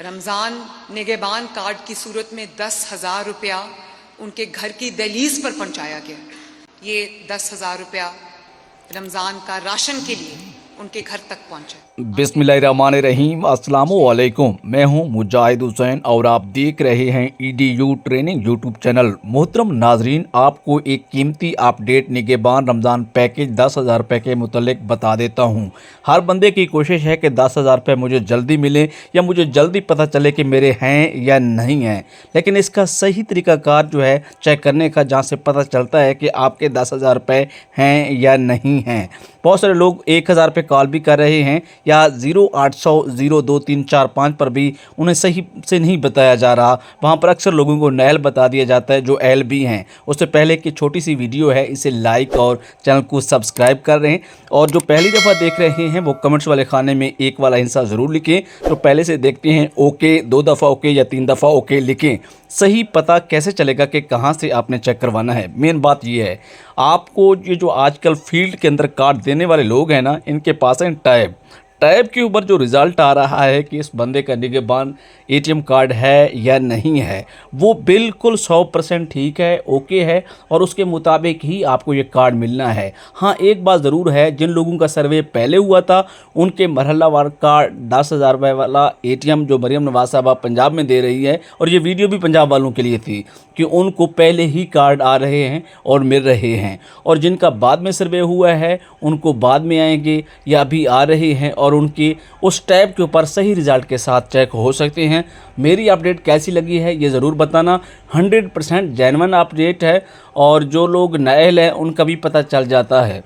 Ramzan निगहबान card की सूरत में 10,000 रुपया उनके घर की दहलीज पर पहुंचाया गया। ये 10,000 रुपया रमज़ान का राशन के लिए उनके घर तक पहुंचा। बिस्मिल्लाहिर्रहमानिर्रहीम, अस्सलामुअलैकुम। मैं हूं मुजाहिद हुसैन और आप देख रहे हैं EDU ट्रेनिंग यूट्यूब चैनल। मोहतरम नाजरीन, आपको एक कीमती अपडेट निगहबान रमज़ान पैकेज 10,000 रुपये के मुतल्लिक बता देता हूं। हर बंदे की कोशिश है कि 10,000 रुपये मुझे जल्दी मिले या मुझे जल्दी पता चले कि मेरे हैं या नहीं हैं, लेकिन इसका सही तरीक़ाकार जो है चेक करने का, जहाँ से पता चलता है कि आपके 10,000 रुपये हैं या नहीं हैं। बहुत सारे लोग 1,000 पे कॉल भी कर रहे हैं या 0800 02345 पर भी उन्हें सही से नहीं बताया जा रहा। वहाँ पर अक्सर लोगों को नैल बता दिया जाता है जो एल भी हैं। उससे पहले की छोटी सी वीडियो है, इसे लाइक और चैनल को सब्सक्राइब कर रहे हैं। और जो पहली दफ़ा देख रहे हैं वो कमेंट्स वाले खाने में एक वाला हिस्सा ज़रूर लिखें। तो पहले से देखते हैं ओके, 2 दफ़ा ओके या 3 दफ़ा ओके लिखें। सही पता कैसे चलेगा कि कहाँ से आपने चेक करवाना है? मेन बात ये है, आपको ये जो आजकल फील्ड के अंदर कार्ड देने वाले लोग हैं ना, इनके पास है टैब के ऊपर जो रिज़ल्ट आ रहा है कि इस बंदे का निगहबान ATM कार्ड है या नहीं है, वो बिल्कुल 100% ठीक है, ओके है, और उसके मुताबिक ही आपको ये कार्ड मिलना है। हाँ, एक बात ज़रूर है, जिन लोगों का सर्वे पहले हुआ था उनके मरहलावार कार्ड 10,000 रुपये वाला ATM जो मरीम नवाज साहबा पंजाब में दे रही है, और ये वीडियो भी पंजाब वालों के लिए थी कि उनको पहले ही कार्ड आ रहे हैं और मिल रहे हैं, और जिनका बाद में सर्वे हुआ है उनको बाद में आएंगे या अभी आ रहे हैं, और उनकी उस टैब के ऊपर सही रिज़ल्ट के साथ चेक हो सकते हैं। मेरी अपडेट कैसी लगी है ये ज़रूर बताना। 100% जेन्युइन अपडेट है, और जो लोग नए हैं उनका भी पता चल जाता है।